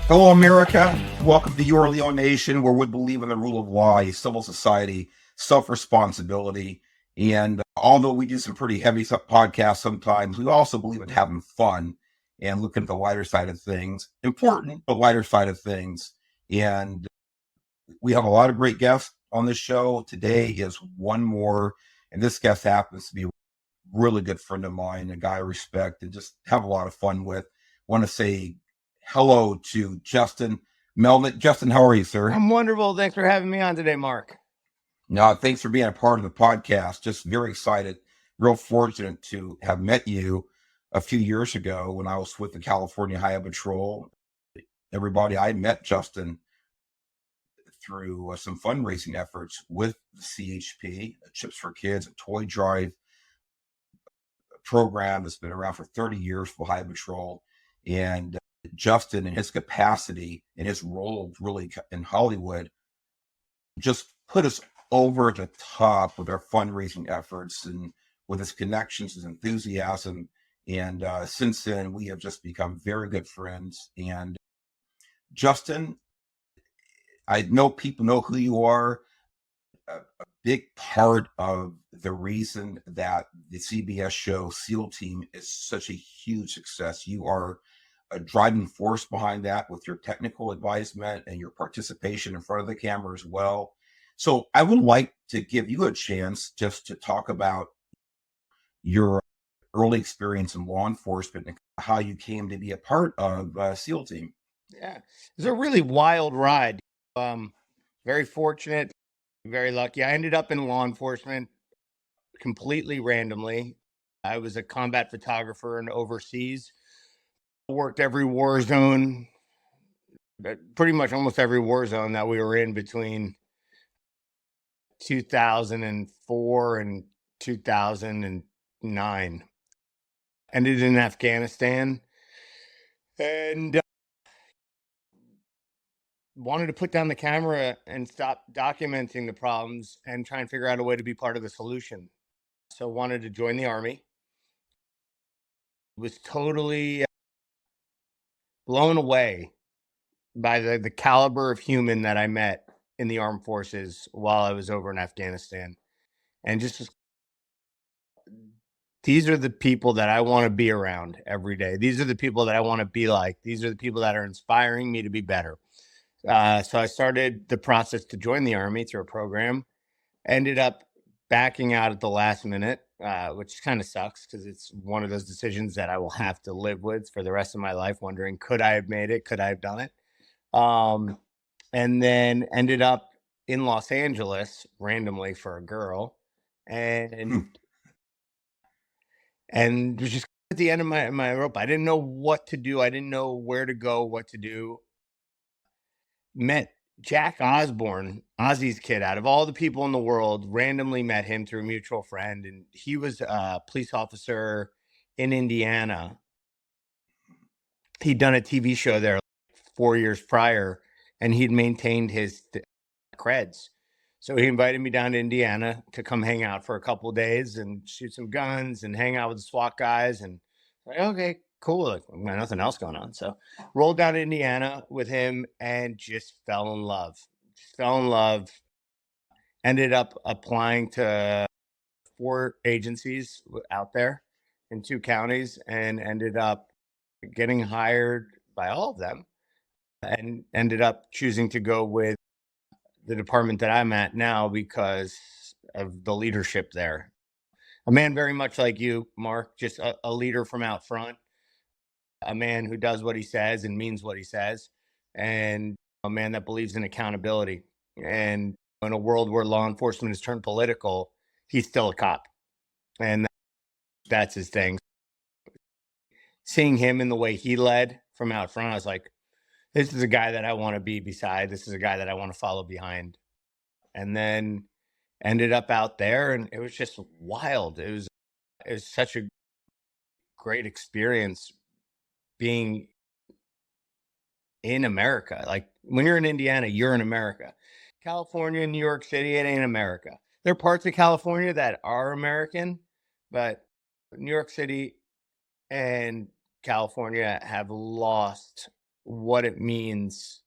Hello, America. Welcome to your Leo Nation, where we believe in the rule of law, a civil society, self-responsibility. And although we do some pretty heavy podcasts sometimes, we also believe in having fun and looking at the lighter side of things. Important, but lighter side of things. And we have a lot of great guests on this show. Today is one more, and this guest happens to be a really good friend of mine, a guy I respect and just have a lot of fun with. Want to say hello to Justin Melnick. Justin, how are you, sir? I'm wonderful. Thanks for having me on today, Mark. No, thanks for being a part of the podcast. Just very excited, real fortunate to have met you a few years ago when I was with the California Highway Patrol. Everybody, I met Justin through some fundraising efforts with the CHP, Chips for Kids, a toy drive program that's been around for 30 years for Highway Patrol. And Justin, in his capacity, in his role really in Hollywood, just put us over the top with our fundraising efforts and with his connections, his enthusiasm. And since then, we have just become very good friends. And Justin, I know people know who you are. A big part of the reason that the CBS show SEAL Team is such a huge success. You are a driving force behind that with your technical advisement and your participation in front of the camera as well. So I would like to give you a chance just to talk about your early experience in law enforcement and how you came to be a part of SEAL Team. Yeah, it's a really wild ride. Very fortunate, very lucky. I ended up in law enforcement completely randomly. I was a combat photographer and overseas. Worked every war zone, pretty much almost every war zone that we were in between 2004 and 2009. Ended in Afghanistan and wanted to put down the camera and stop documenting the problems and try and figure out a way to be part of the solution. So wanted to join the Army. Was totally blown away by the caliber of human that I met in the armed forces while I was over in Afghanistan. And just these are the people that I want to be around every day. These are the people that I want to be like. These are the people that are inspiring me to be better. So I started the process to join the Army through a program. Ended up backing out at the last minute, which kind of sucks because it's one of those decisions that I will have to live with for the rest of my life, wondering, could I have made it? Could I have done it? And then ended up in Los Angeles randomly for a girl and and was just at the end of my rope. I didn't know what to do. I didn't know where to go, what to do. Met Jack Osborne, Ozzy's kid, out of all the people in the world, randomly met him through a mutual friend. And he was a police officer in Indiana. He'd done a TV show there 4 years prior, and he'd maintained his creds. So he invited me down to Indiana to come hang out for a couple of days and shoot some guns and hang out with the SWAT guys. And like, okay, cool. Like, I got nothing else going on. So rolled down to Indiana with him and just fell in love. Just fell in love. Ended up applying to 4 agencies out there in 2 counties and ended up getting hired by all of them and ended up choosing to go with the department that I'm at now because of the leadership there. A man very much like you, Mark, just a leader from out front, a man who does what he says and means what he says, and a man that believes in accountability. And in a world where law enforcement has turned political, he's still a cop. And that's his thing. Seeing him in the way he led from out front, I was like, this is a guy that I want to be beside. This is a guy that I want to follow behind. And then ended up out there and it was just wild. It was such a great experience being in America. Like when you're in Indiana, you're in America. California, New York City, it ain't America. There are parts of California that are American, but New York City and California have lost what it means,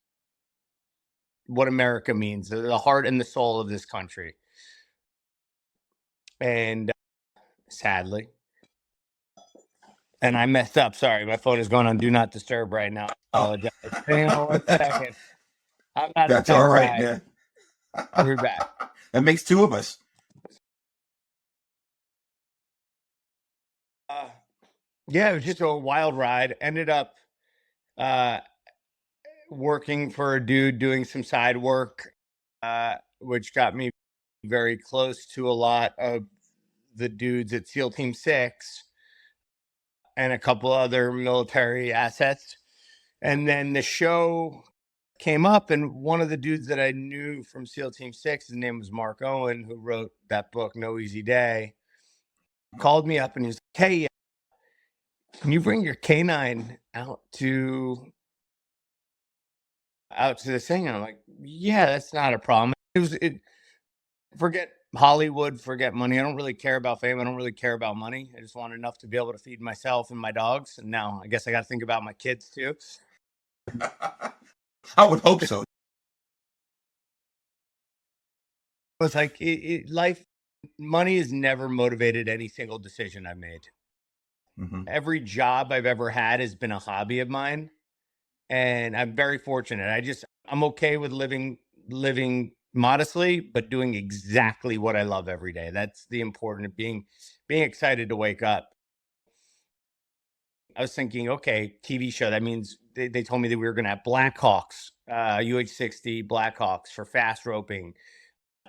what America means, the heart and the soul of this country. And sadly, and I messed up. Sorry, my phone is going on do not disturb right now. I Oh, apologize. Hang on 1 second. I'm not a that's all tech right, guy. man. We're back. That makes two of us. Yeah, it was just a wild ride. Ended up uh, working for a dude doing some side work, which got me very close to a lot of the dudes at SEAL Team 6 and a couple other military assets. And then the show came up, and one of the dudes that I knew from SEAL Team 6, his name was Mark Owen, who wrote that book, No Easy Day, called me up and he's like, hey, can you bring your canine out to this thing? And I'm like, yeah, that's not a problem. Forget Hollywood, forget money. I don't really care about fame. I don't really care about money. I just want enough to be able to feed myself and my dogs. And now I guess I got to think about my kids too. I would hope so. It's like life, money has never motivated any single decision I've made. Mm-hmm. Every job I've ever had has been a hobby of mine. And I'm very fortunate. I'm okay with living modestly, but doing exactly what I love every day. That's the important being excited to wake up. I was thinking, okay, TV show. That means they told me that we were going to have Blackhawks, UH-60 Blackhawks for fast roping,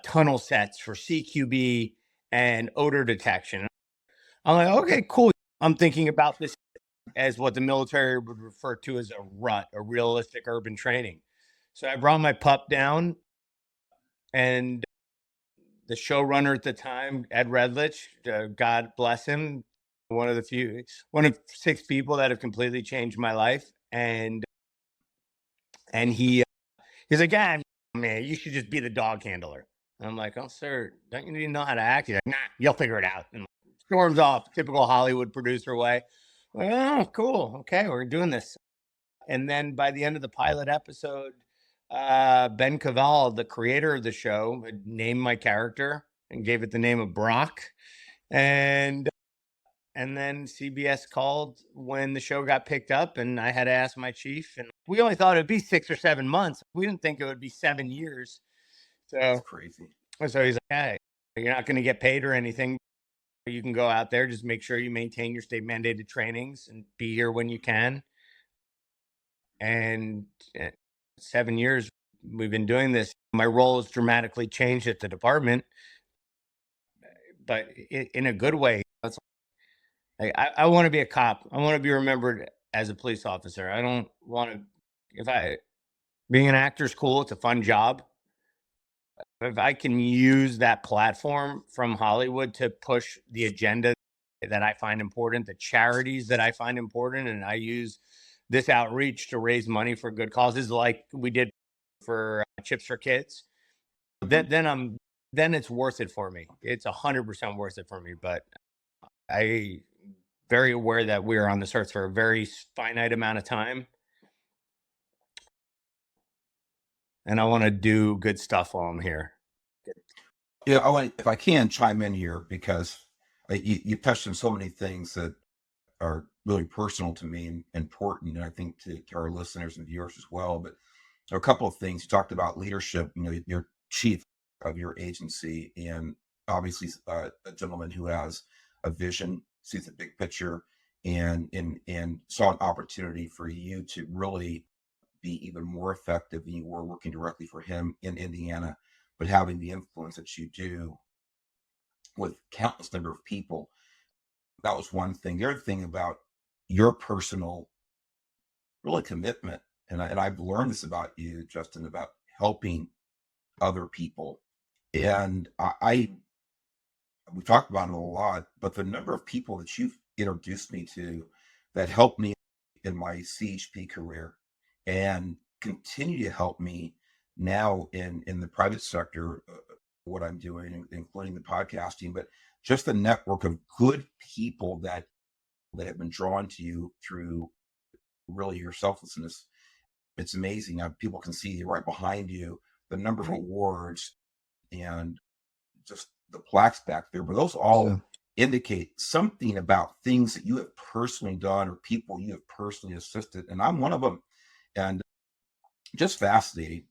tunnel sets for CQB and odor detection. I'm like, okay, cool. I'm thinking about this as what the military would refer to as a RUT, a realistic urban training. So I brought my pup down, and the showrunner at the time, Ed Redlich, God bless him, one of 6 people that have completely changed my life. And he's like, yeah, man, you should just be the dog handler. And I'm like, oh, sir, don't you even know how to act? He's like, nah, you'll figure it out. And storms off, typical Hollywood producer way. Like, oh, cool. Okay, we're doing this. And then by the end of the pilot episode, Ben Cavall, the creator of the show, named my character and gave it the name of Brock. And then CBS called when the show got picked up, and I had to ask my chief. And we only thought it'd be 6 or 7 months. We didn't think it would be 7 years. That's So crazy. he's like, hey, you're not going to get paid or anything. You can go out there, just make sure you maintain your state mandated trainings and be here when you can. And 7 years we've been doing this. My role has dramatically changed at the department, but in a good way. I want to be a cop. I want to be remembered as a police officer. I don't want to. Being an actor is cool. It's a fun job. If I can use that platform from Hollywood to push the agenda that I find important, the charities that I find important, and I use this outreach to raise money for good causes, like we did for Chips for Kids, then it's worth it for me. It's 100% worth it for me. But I very aware that we are on this earth for a very finite amount of time, and I want to do good stuff while I'm here. Yeah, I want, if I can, chime in here because you touched on so many things that are really personal to me and important, and I think to our listeners and viewers as well. But there are a couple of things you talked about: leadership. You know, you're chief of your agency, and obviously a gentleman who has a vision, sees the big picture, and saw an opportunity for you to really be even more effective than you were working directly for him in Indiana, but having the influence that you do with countless number of people. That was one thing. The other thing about your personal really commitment, and I've learned this about you, Justin, about helping other people. And we talked about it a lot, but the number of people that you've introduced me to that helped me in my CHP career and continue to help me now in the private sector, what I'm doing, including the podcasting, but just the network of good people that have been drawn to you through really your selflessness. it's amazing how people can see right behind you the number of awards and just the plaques back there, but those Yeah. all indicate something about things that you have personally done or people you have personally assisted. And I'm one of them. And just fascinating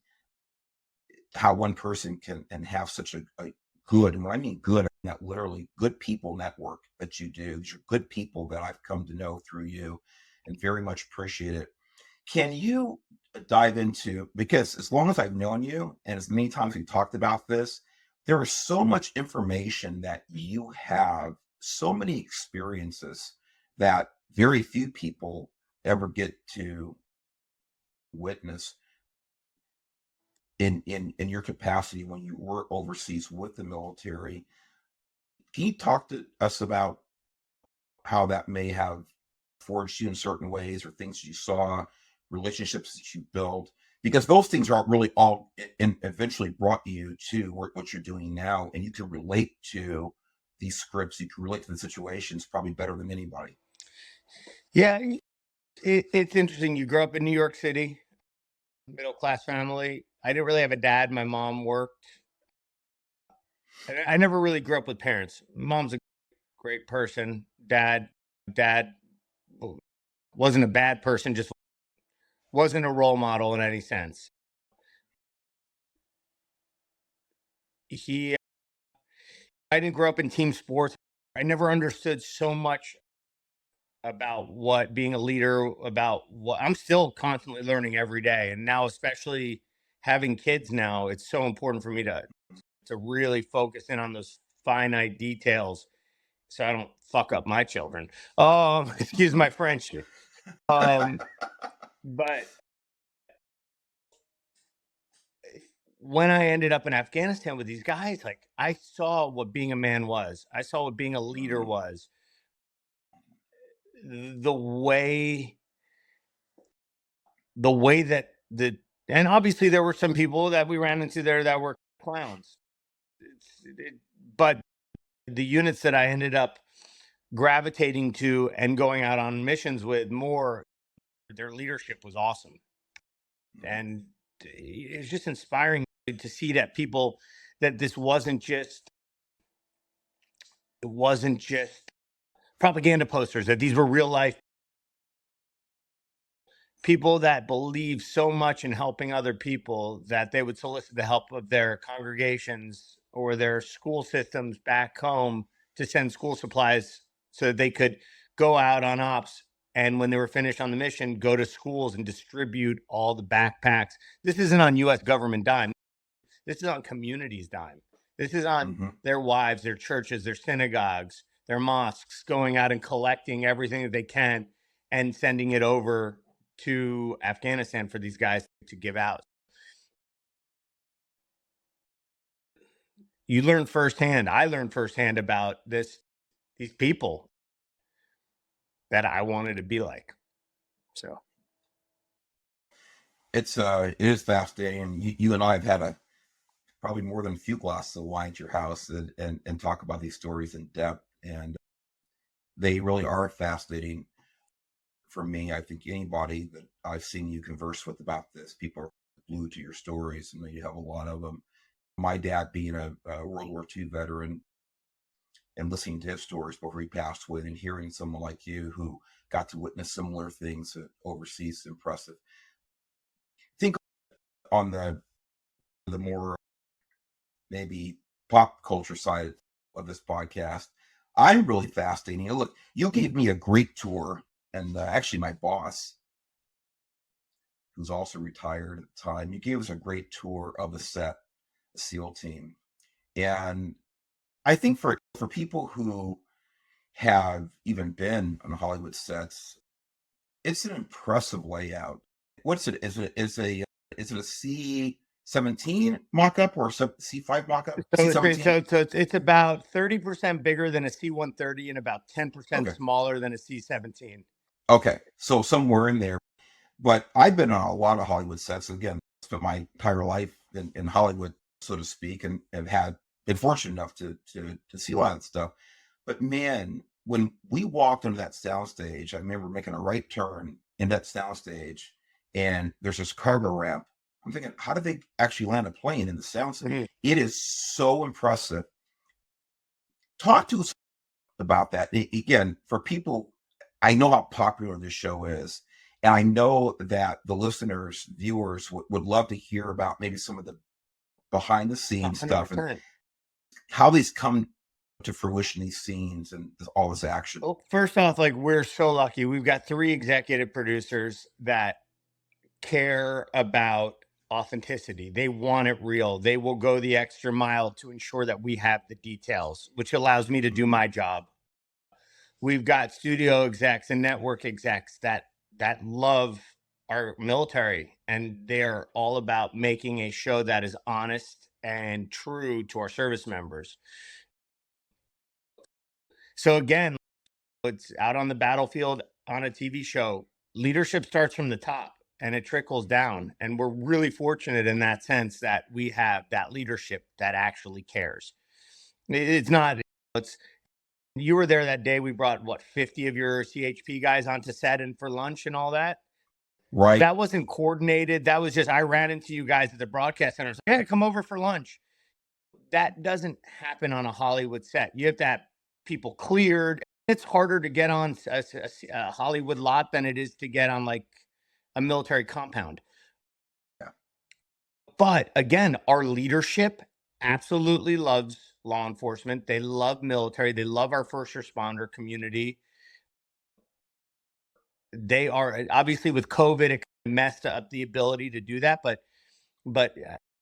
how one person can and have such a good, and when I mean good, I mean that literally good people network that you do. These are good people that I've come to know through you and very much appreciate it. Can you dive into, because as long as I've known you and as many times we've talked about this, there is so much information that you have, so many experiences that very few people ever get to witness in your capacity when you were overseas with the military. Can you talk to us about how that may have forged you in certain ways or things you saw, relationships that you built? Because those things are really all and eventually brought you to what you're doing now, and you can relate to these scripts. You can relate to the situations probably better than anybody. Yeah, it's interesting. You grew up in New York City, middle class family. I didn't really have a dad. My mom worked. I never really grew up with parents. Mom's a great person. Dad wasn't a bad person, just wasn't a role model in any sense. He, I didn't grow up in team sports. I never understood so much about what being a leader, about what I'm still constantly learning every day. And now, especially having kids now, it's so important for me to really focus in on those finite details so I don't fuck up my children. Excuse my French. Um, but when I ended up in Afghanistan with these guys, like I saw what being a man was. I saw what being a leader Mhm. was. The way the way that the and obviously there were some people that we ran into there that were clowns. But the units that I ended up gravitating to and going out on missions with more, their leadership was awesome. And it's just inspiring to see that people, that this wasn't just, it wasn't just propaganda posters, that these were real life people that believe so much in helping other people that they would solicit the help of their congregations or their school systems back home to send school supplies so that they could go out on ops, and when they were finished on the mission, go to schools and distribute all the backpacks. This isn't on US government dime. This is on communities dime. This is on Mhm. their wives, their churches, their synagogues, their mosques, going out and collecting everything that they can and sending it over to Afghanistan for these guys to give out. You learn firsthand. I learned firsthand about these people that I wanted to be like. So It is fascinating. You and I have had a probably more than a few glasses of wine at your house and talk about these stories in depth. And they really are fascinating for me. I think anybody that I've seen you converse with about this, people are glued to your stories, and you have a lot of them. My dad being a World War II veteran and listening to his stories before he passed away and hearing someone like you who got to witness similar things overseas is impressive. Think on the more maybe pop culture side of this podcast, I'm really fascinating. Look, you gave me a great tour, and actually, my boss, who's also retired at the time, you gave us a great tour of the set, the SEAL team, and I think for people who have even been on Hollywood sets, it's an impressive layout. What's it? Is it a C-17 mock-up or a C-5 mock-up? C-17. it's about 30% bigger than a C-130 and about 10% Okay. smaller than a C-17. Okay. So somewhere in there. But I've been on a lot of Hollywood sets. Again, spent my entire life in Hollywood, so to speak, and have been fortunate enough to see a lot of that stuff. But man, when we walked onto that soundstage, I remember making a right turn in that soundstage, and there's this cargo ramp. I'm thinking, how did they actually land a plane in the sounds? Mhm. It is so impressive. Talk to us about that. Again, for people, I know how popular this show is. And I know that the listeners, viewers would love to hear about maybe some of the behind the scenes stuff and 100%. how these come to fruition, these scenes and all this action. Well, first off, like, we're so lucky. We've got 3 executive producers that care about authenticity. They want it real. They will go the extra mile to ensure that we have the details, which allows me to do my job. We've got studio execs and network execs that love our military, and they're all about making a show that is honest and true to our service members. So again, it's out on the battlefield on a TV show. Leadership starts from the top and it trickles down. And we're really fortunate in that sense that we have that leadership that actually cares. It's not, it's, you were there that day. We brought what, 50 of your CHP guys onto set and for lunch and all that. Right. That wasn't coordinated. That was just, I ran into you guys at the broadcast center. I was like, hey, come over for lunch. That doesn't happen on a Hollywood set. You have to have people cleared. It's harder to get on a Hollywood lot than it is to get on like a military compound. Yeah. But again, our leadership absolutely loves law enforcement. They love military. They love our first responder community. They are obviously with COVID, it messed up the ability to do that. But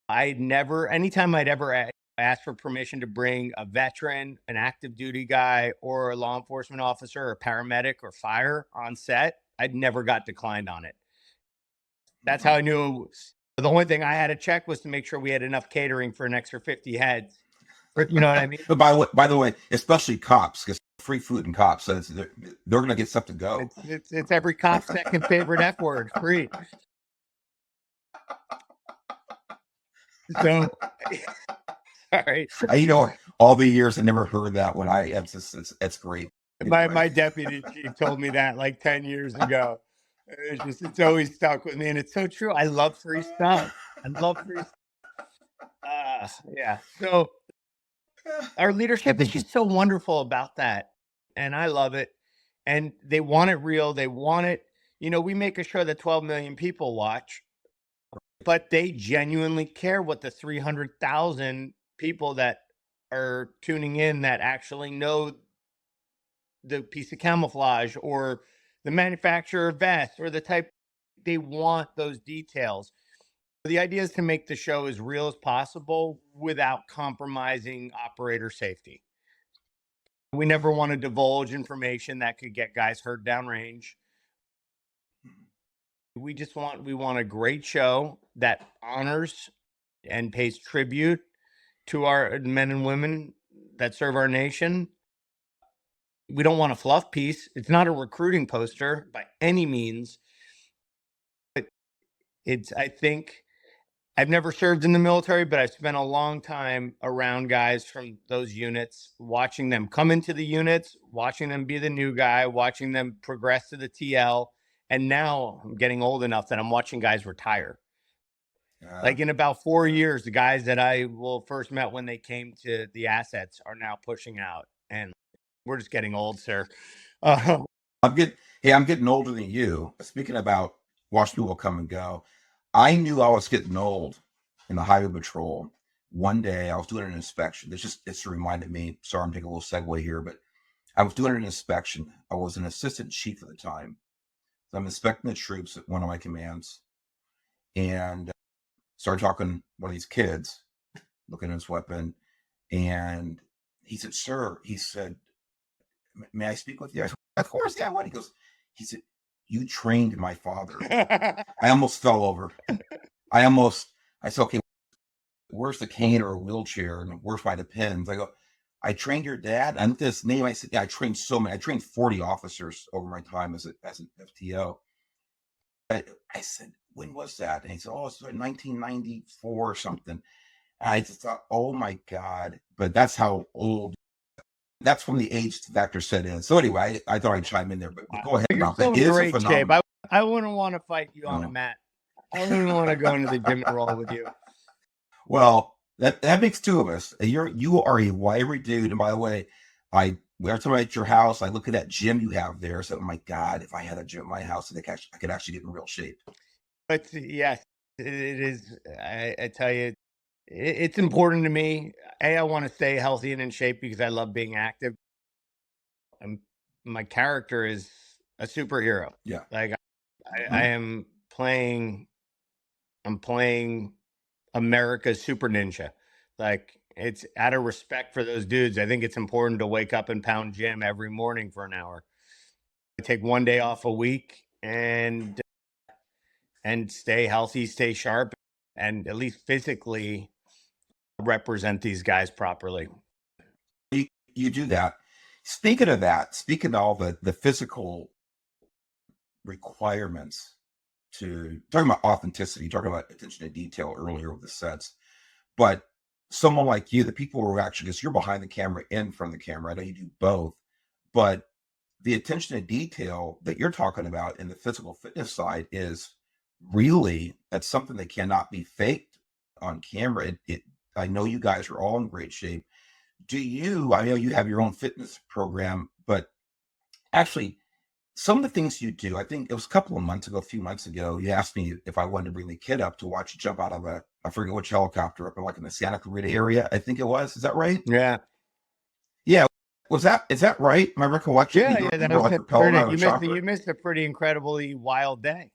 I never, anytime I'd ever ask for permission to bring a veteran, an active duty guy, or a law enforcement officer, or paramedic, or fire on set, I'd never got declined on it. That's how I knew. The only thing I had to check was to make sure we had enough catering for an extra 50 heads. You know what I mean? But by the way, especially cops, because free food and cops, so they're going to get stuff to go. It's every cop's second favorite F word, free. So, all right. You know, all the years I never heard that one. It's great. My deputy chief told me that like 10 years ago. It's always stuck with me, and it's so true. I love free stuff. I love free stuff. Yeah. So our leadership is just so wonderful about that, and I love it. And they want it real. They want it. You know, we make a show that 12 million people watch, but they genuinely care what the 300,000 people that are tuning in that actually know the piece of camouflage or the manufacturer of vest or the type. They want those details. The idea is to make the show as real as possible without compromising operator safety. We never want to divulge information that could get guys hurt downrange. We want a great show that honors and pays tribute to our men and women that serve our nation. We don't want a fluff piece. It's not a recruiting poster by any means. But I think I've never served in the military, but I've spent a long time around guys from those units, watching them come into the units, watching them be the new guy, watching them progress to the TL. And now I'm getting old enough that I'm watching guys retire. Like in about 4 years, the guys that I first met when they came to the assets are now pushing out. And we're just getting old, sir. I'm getting older than you. Speaking about watching people come and go, I knew I was getting old in the highway patrol. One day I was doing an inspection. It's reminded me. Sorry, I'm taking a little segue here, but I was doing an inspection. I was an assistant chief at the time. So I'm inspecting the troops at one of my commands, and started talking to one of these kids, looking at his weapon, and he said, "Sir," he said, "may I speak with you?" I said, "Of course, yeah." What? He said, "You trained my father." I almost fell over. I said, "Okay, where's the cane or a wheelchair? And where's my depends?" I go, "I trained your dad." And this name, I said, "Yeah, I trained so many. I trained 40 officers over my time as an FTO." I said, "When was that?" And he said, "Oh, it's like 1994 or something." And I just thought, oh my God. But that's how old. That's when the age factor set in. So anyway, I thought I'd chime in there, but go ahead. You're That still in is a great shape. phenomenon. I wouldn't want to fight you on a No. mat. I wouldn't want to go into the gym and roll with you. Well, that makes two of us. You are a wiry dude. And by the way, every time I'm at your house, I look at that gym you have there. So, oh my God, if I had a gym at my house, I could actually get in real shape. But yes, it is. I tell you, it's important to me. I want to stay healthy and in shape because I love being active. I'm, my character is a superhero. Yeah. Like I Mhm. am playing. I'm playing America's super ninja. Like it's out of respect for those dudes. I think it's important to wake up and pound gym every morning for an hour. I take one day off a week and stay healthy, stay sharp, and at least physically represent these guys properly. You do that. Speaking of that, speaking of all the physical requirements to talking about authenticity, talking about attention to detail earlier with the sets, but someone like you, the people who are actually, because you're behind the camera and from the camera, I know you do both, but the attention to detail that you're talking about in the physical fitness side is really that's something that cannot be faked on camera. I know you guys are all in great shape. I know you have your own fitness program, but actually some of the things you do, I think it was a couple of months ago, a few months ago, you asked me if I wanted to bring the kid up to watch you jump out of I forget which helicopter up in like in the Santa Clarita area. I think it was. Is that right? Yeah. Yeah. Is that right? My recollection, Yeah, you yeah, that were was like a repelled pretty out of chocolate. you missed a pretty incredibly wild day.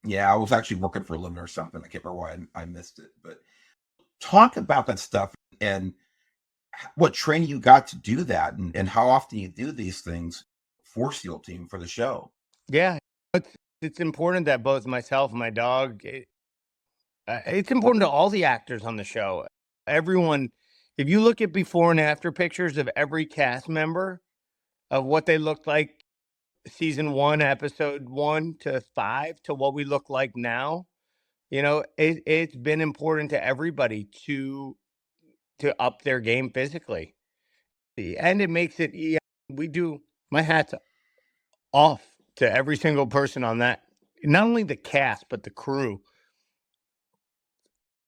Yeah, I was actually working for a living or something. I can't remember why I missed it. But talk about that stuff and what training you got to do that and how often you do these things for SEAL team for the show. Yeah. It's important that both myself and my dog it's important to all the actors on the show. Everyone, if you look at before and after pictures of every cast member of what they looked like season 1, episode 1 to 5 to what we look like now, it's been important to everybody to up their game physically. And it makes it yeah, we do my hat's off to every single person on that. Not only the cast, but the crew.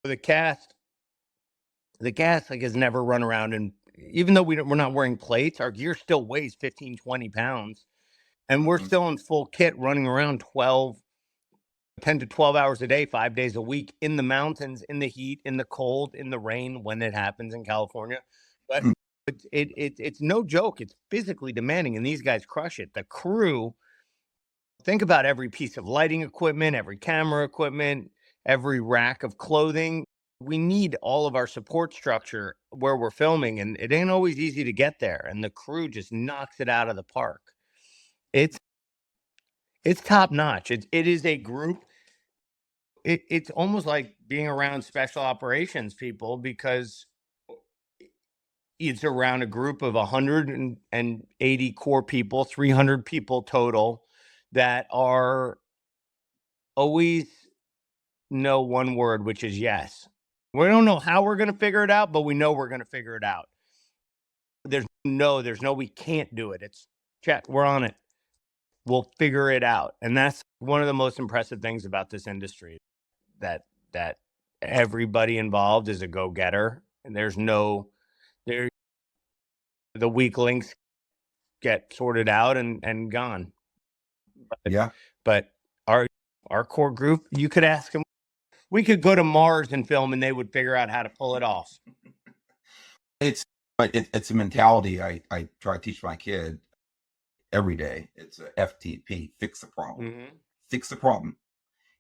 The cast like has never run around and even though we're not wearing plates, our gear still weighs 15, 20 pounds. And we're Mhm. still in full kit running around 10 to 12 hours a day, 5 days a week in the mountains, in the heat, in the cold, in the rain when it happens in California. But it's no joke. It's physically demanding, and these guys crush it. The crew, think about every piece of lighting equipment, every camera equipment, every rack of clothing. We need all of our support structure where we're filming, and it ain't always easy to get there. And the crew just knocks it out of the park. It's it's top notch. It is a group. It's almost like being around special operations people because it's around a group of 180 core people, 300 people total that are always know one word, which is yes. We don't know how we're going to figure it out, but we know we're going to figure it out. There's no, we can't do it. It's chat. We're on it. We'll figure it out. And that's one of the most impressive things about this industry that, that everybody involved is a go getter. And there, the weak links get sorted out and gone. But, Yeah. but our core group, you could ask them, we could go to Mars and film and they would figure out how to pull it off. It's it's a mentality I try to teach my kid every day. It's a FTP, fix the problem. Mm-hmm. Fix the problem.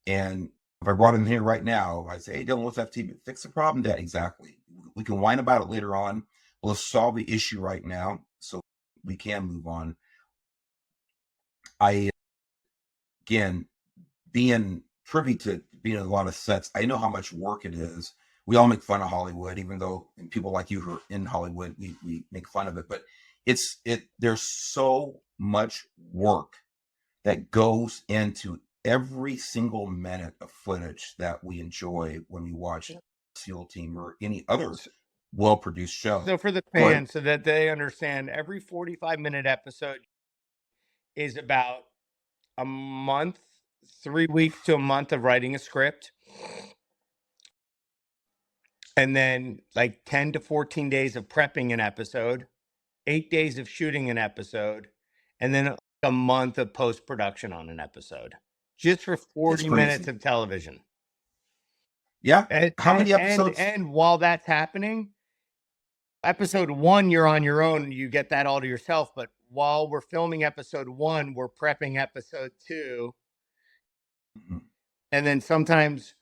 And if I brought him here right now, I say, hey, Dylan, what's FTP? Fix the problem, Dad. Exactly. We can whine about it later on. Let's solve the issue right now so we can move on. I, again, being privy to being in a lot of sets, I know how much work it is. We all make fun of Hollywood, even though people like you who are in Hollywood, we make fun of it. But there's so much work that goes into every single minute of footage that we enjoy when we watch SEAL Team or any other well-produced show. So for the Go ahead. fans, so that they understand, every 45-minute episode is about a month, 3 weeks to a month of writing a script, and then like 10 to 14 days of prepping an episode, 8 days of shooting an episode, and then a month of post production on an episode, just for That's 40 minutes crazy. of television. Yeah. And How and many and, episodes? and while that's happening, episode one, you're on your own. You get that all to yourself. But while we're filming episode one, we're prepping episode two. Mhm. And then sometimes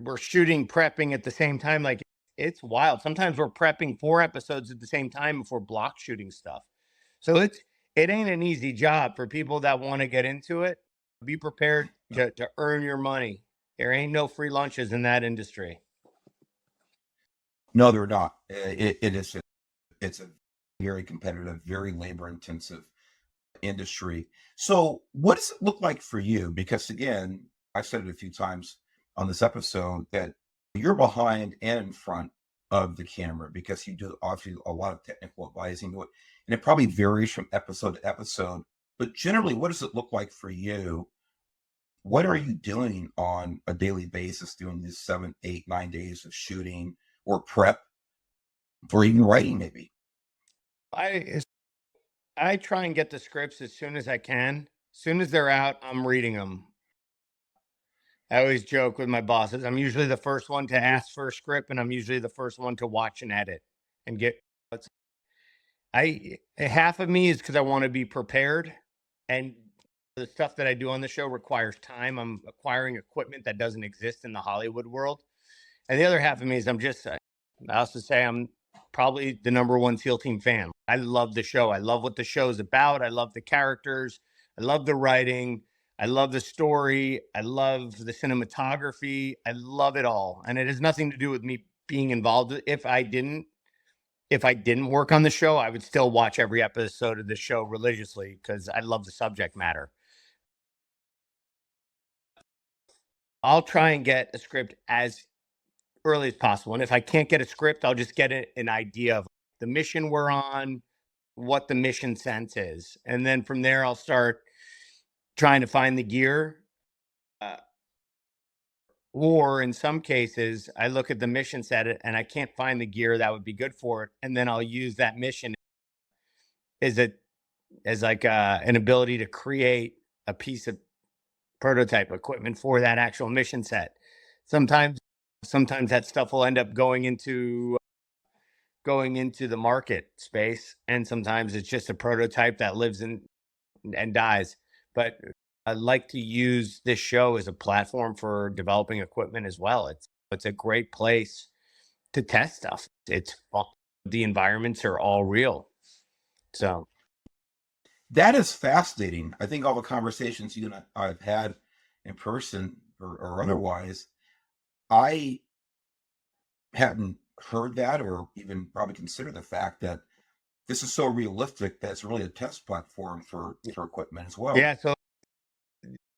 we're shooting, prepping at the same time. Like, it's wild. Sometimes we're prepping 4 episodes at the same time if we're block shooting stuff. So it ain't an easy job for people that want to get into it. Be prepared to earn your money. There ain't no free lunches in that industry. No, they're not. It is. It's a very competitive, very labor intensive industry. So, what does it look like for you? Because again, I said it a few times on this episode that you're behind and in front of the camera because you do obviously a lot of technical advising, and it probably varies from episode to episode. But generally, what does it look like for you? What are you doing on a daily basis doing these 7, 8, 9 days of shooting or prep or even writing, maybe? I I try and get the scripts as soon as I can. As soon as they're out, I'm reading them. I always joke with my bosses. I'm usually the first one to ask for a script, and I'm usually the first one to watch and edit and get. Half of me is because I want to be prepared, and the stuff that I do on the show requires time. I'm acquiring equipment that doesn't exist in the Hollywood world, and the other half of me is I also say I'm probably the number one SEAL Team fan. I love the show. I love what the show's about. I love the characters. I love the writing. I love the story. I love the cinematography. I love it all, and it has nothing to do with me being involved. If I didn't work on the show, I would still watch every episode of the show religiously because I love the subject matter. I'll try and get a script as early as possible. And if I can't get a script, I'll just get an idea of the mission we're on, what the mission sense is. And then from there, I'll start trying to find the gear. Uh, or in some cases, I look at the mission set and I can't find the gear that would be good for it. And then I'll use that mission as a as like an ability to create a piece of prototype equipment for that actual mission set. Sometimes, sometimes that stuff will end up going into the market space, and sometimes it's just a prototype that lives in and dies. But I like to use this show as a platform for developing equipment as well. It's a great place to test stuff. It's the environments are all real. So That is fascinating. I think all the conversations you and I've had in person or otherwise, I hadn't heard that or even probably considered the fact that this is so realistic that it's really a test platform for equipment as well. yeah, so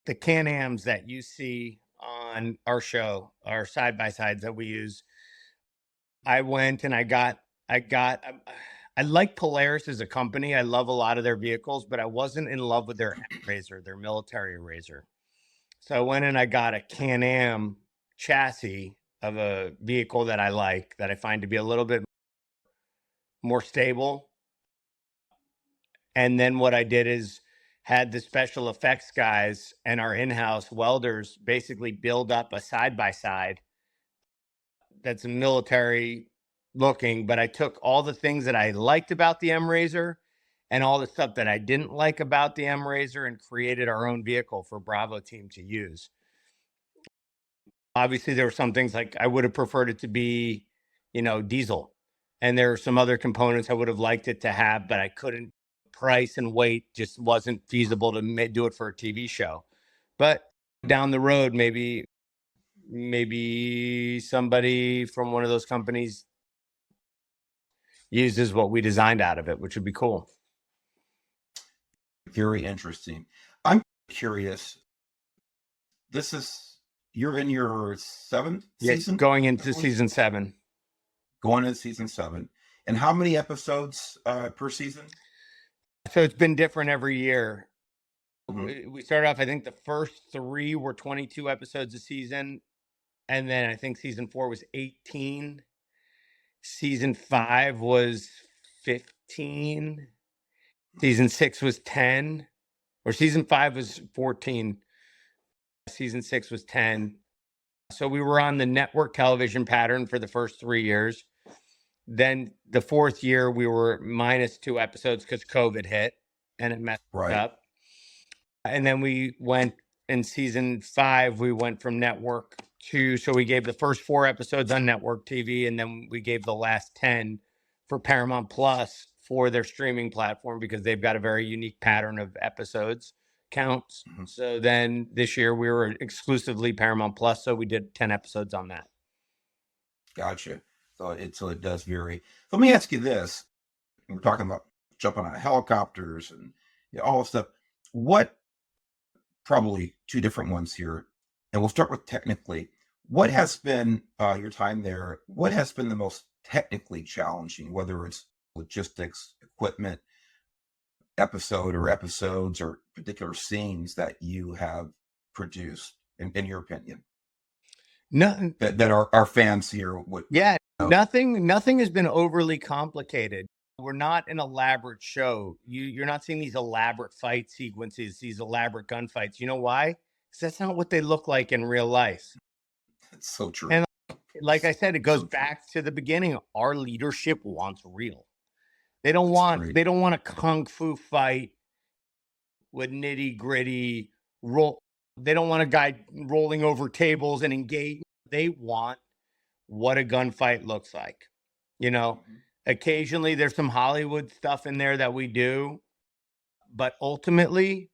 the Can-Ams that you see on our show, our side by sides that we use, I went and I like Polaris as a company. I love a lot of their vehicles, but I wasn't in love with their Razor, their military Razor. So I went and I got a Can-Am chassis of a vehicle that I like, that I find to be a little bit more stable. And then what I did is had the special effects guys and our in-house welders basically build up a side by side that's military looking, but I took all the things that I liked about the M Razor and all the stuff that I didn't like about the M Razor and created our own vehicle for Bravo team to use. Obviously, there were some things like I would have preferred it to be, diesel. And there are some other components I would have liked it to have, but I couldn't. Price and weight just wasn't feasible to do it for a TV show. But down the road, maybe somebody from one of those companies uses what we designed out of it, which would be cool. Very interesting. I'm curious. This is you're in your seventh Yeah, season, going I into believe, season 7. going into season 7. And how many episodes per season? So it's been different every year. We started off, I think the first 3 were 22 episodes a season. And then I think season 4 was 18. Season 5 was 15. Season 6 was 10. Or season 5 was 14. Season 6 was 10. So we were on the network television pattern for the first 3 years. Then the 4th year, we were minus 2 episodes because COVID hit and it messed Right. up. And then we went in season 5, we went from network to, so we gave the first 4 episodes on network TV, and then we gave the last 10 for Paramount Plus for their streaming platform because they've got a very unique pattern of episodes counts. Mhm. So then this year we were exclusively Paramount Plus, so we did 10 episodes on that. Gotcha. So it does vary. Let me ask you this. We're talking about jumping out of helicopters and all this stuff. What, probably 2 different ones here, and we'll start with technically. What has been your time there? What has been the most technically challenging, whether it's logistics, equipment, episode or episodes or particular scenes that you have produced, in your opinion, Nothing. that our fans here would? Yeah, know? nothing has been overly complicated. We're not an elaborate show. You're not seeing these elaborate fight sequences, these elaborate gunfights. You know why? Because that's not what they look like in real life. It's so true. And like I said, it goes So true. back to the beginning. Our leadership wants real. They don't That's want great. they don't want a kung fu fight with nitty gritty roll. They don't want a guy rolling over tables and engage. They want what a gunfight looks like. You know, Mhm. occasionally there's some Hollywood stuff in there that we do, but ultimately,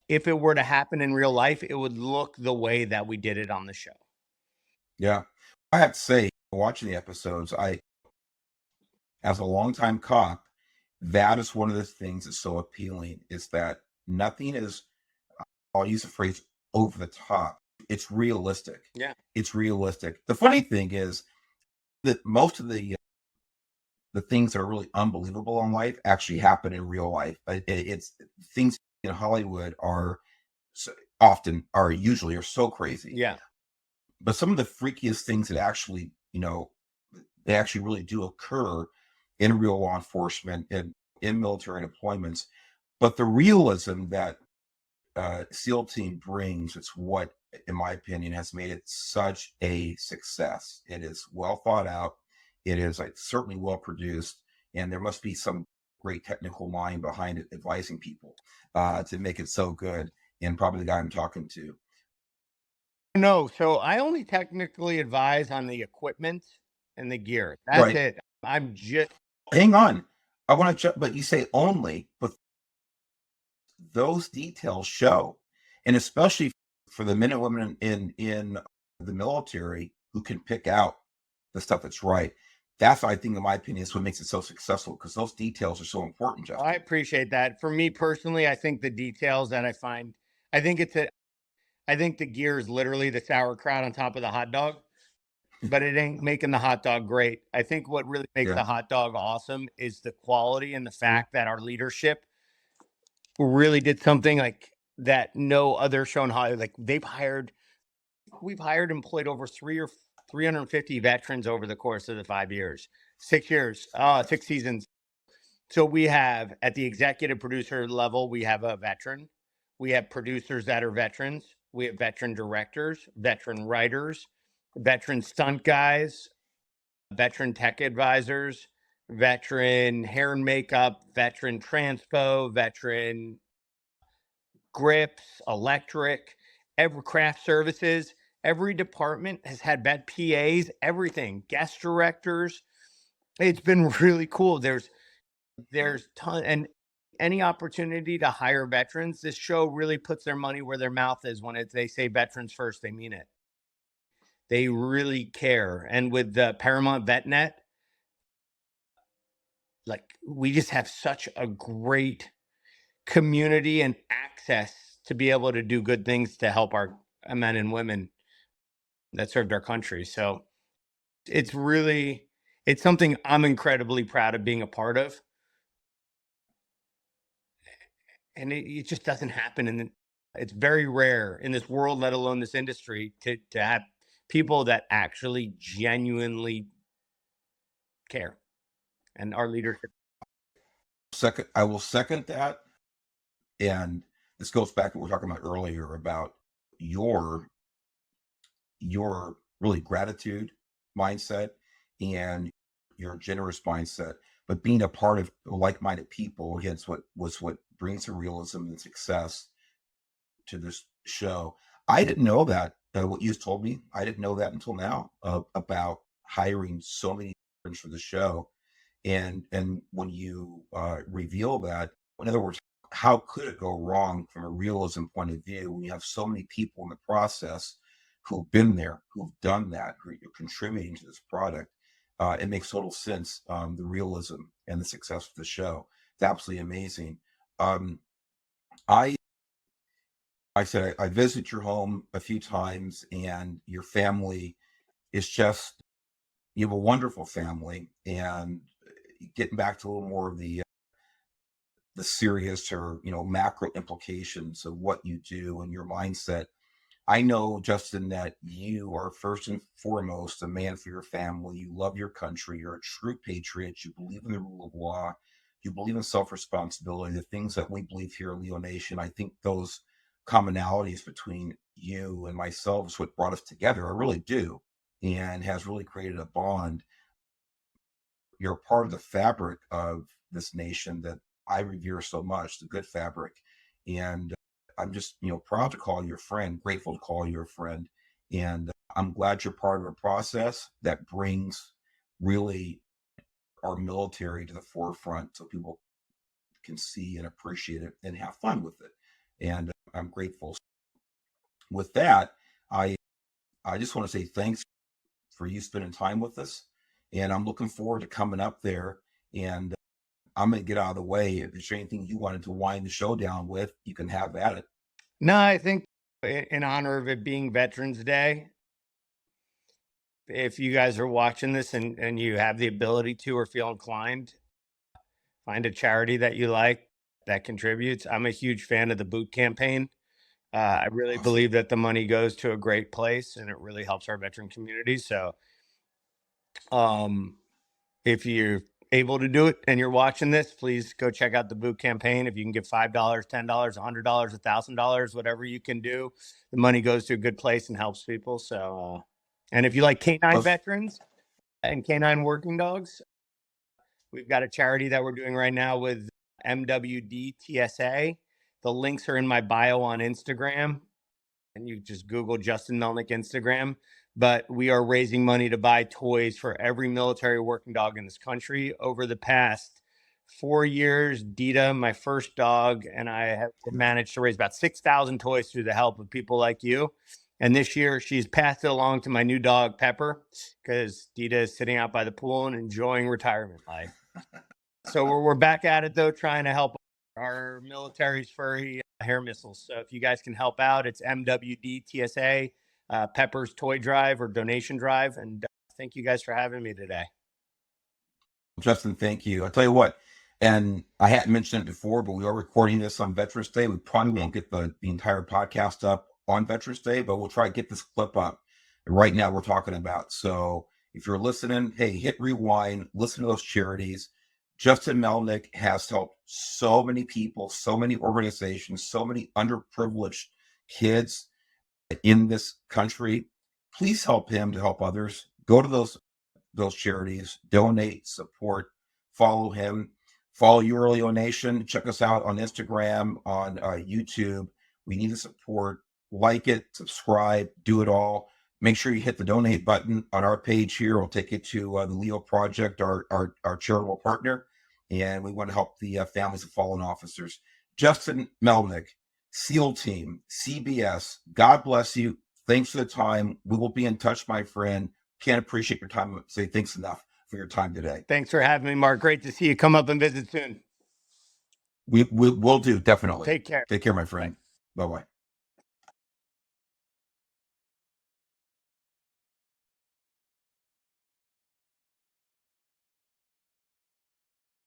if it were to happen in real life, it would look the way that we did it on the show. Yeah. I have to say, watching the episodes, as a longtime cop, that is one of the things that's so appealing, is that nothing is, I'll use the phrase, over the top. It's realistic. Yeah. It's realistic. The funny thing is that most of the things that are really unbelievable in life actually happen in real life. It's things in Hollywood are so, usually are so crazy. Yeah. But some of the freakiest things that actually, they actually really do occur in real law enforcement and in military deployments. But the realism that SEAL team brings, it's what, in my opinion, has made it such a success. It is well thought out. It is certainly well produced, and there must be some great technical mind behind it, advising people to make it so good. And probably the guy I'm talking to. No, so I only technically advise on the equipment and the gear. That's Right. it. I'm just Hang on. I want to check, but you say only, but those details show, and especially for the men and women in the military who can pick out the stuff that's right. That's, I think, in my opinion, is what makes it so successful, because those details are so important, I Justin. appreciate that. For me personally, I think the details that I find, I think I think the gear is literally the sauerkraut on top of the hot dog, but it ain't making the hot dog great. I think what really makes Yeah. the hot dog awesome is the quality and the fact that our leadership really did something like that no other show in Hollywood. Like we've hired and employed over 350 veterans over the course of the 5 years, 6 years, 6 seasons. So we have, at the executive producer level, we have a veteran. We have producers that are veterans. We have veteran directors, veteran writers, veteran stunt guys, veteran tech advisors, veteran hair and makeup, veteran transpo, veteran grips, electric, every craft services. Every department has had vet PAs, everything, guest directors. It's been really cool. There's ton, and any opportunity to hire veterans, this show really puts their money where their mouth is. When they say veterans first, they mean it. They really care. And with the Paramount VetNet, like, we just have such a great community and access to be able to do good things to help our men and women that served our country. So it's really, it's something I'm incredibly proud of being a part of. And it just doesn't happen in It's very rare in this world, let alone this industry, to have people that actually genuinely care, and our leadership. I will second that. And this goes back to what we were talking about earlier about your really gratitude mindset and your generous mindset, but being a part of like-minded people, again, what brings the realism and success to this show. I didn't know that, what you told me. I didn't know that until now, about hiring so many friends for the show. And when you reveal that, in other words, how could it go wrong from a realism point of view when you have so many people in the process who've been there, who've done that, who are contributing to this product? It makes total sense. The realism and the success of the show. It's absolutely amazing. Um, I I said I visit your home a few times, and your family is just, you have a wonderful family. And getting back to a little more of the serious, or macro implications of what you do and your mindset. I know, Justin, that you are first and foremost a man for your family. You love your country. You're a true patriot. You believe in the rule of law. You believe in self responsibility, the things that we believe here in Leo Nation. I think those commonalities between you and myself is what brought us together. I really do, and has really created a bond. You're a part of the fabric of this nation that I revere so much, the good fabric. And I'm just, proud to call you a friend, grateful to call you a friend. And I'm glad you're part of a process that brings really our military to the forefront so people can see and appreciate it and have fun with it. And I'm grateful. With that, I I just want to say thanks for you spending time with us. And I'm looking forward to coming up there. And I'm going to get out of the way. If there's anything you wanted to wind the show down with, you can have at it. No, I think in honor of it being Veterans Day, if you guys are watching this and you have the ability to or feel inclined, find a charity that you like that contributes. I'm a huge fan of the boot campaign. I really Awesome. believe that the money goes to a great place and it really helps our veteran community. So, if you're able to do it and you're watching this, please go check out the boot campaign. If you can give $5, $10, $100, $1,000, whatever you can do, the money goes to a good place and helps people. So, and if you like canine Plus, veterans and canine working dogs, we've got a charity that we're doing right now with MWD-TSA. The links are in my bio on Instagram, and you just Google Justin Melnick Instagram. But we are raising money to buy toys for every military working dog in this country. Over the past 4 years, Dita, my first dog, and I have managed to raise about 6,000 toys through the help of people like you. And this year, she's passed it along to my new dog, Pepper, because Dita is sitting out by the pool and enjoying retirement life. So we're back at it, though, trying to help our military's furry hair missiles. So if you guys can help out, it's MWD-TSA, Pepper's Toy Drive or Donation Drive. And thank you guys for having me today. Justin, thank you. I'll tell you what, and I hadn't mentioned it before, but we are recording this on Veterans Day. We probably won't get the entire podcast up on Veterans Day, but we'll try to get this clip up right now we're talking about. So if you're listening, hey, hit rewind, listen to those charities. Justin Melnick has helped so many people, so many organizations, so many underprivileged kids in this country. Please help him to help others. Go to those charities, donate, support, follow him, follow Your Leo Nation. Check us out on Instagram, on YouTube. We need the support. Like it, subscribe, do it all. Make sure you hit the donate button on our page here. We'll take you to the Leo Project, our charitable partner. And we want to help the families of fallen officers. Justin Melnick, SEAL Team, CBS, God bless you. Thanks for the time. We will be in touch, my friend. Can't appreciate your time. Say thanks enough for your time today. Thanks for having me, Mark. Great to see you. Come up and visit soon. We will do, definitely. Take care. Take care, my friend. Bye bye.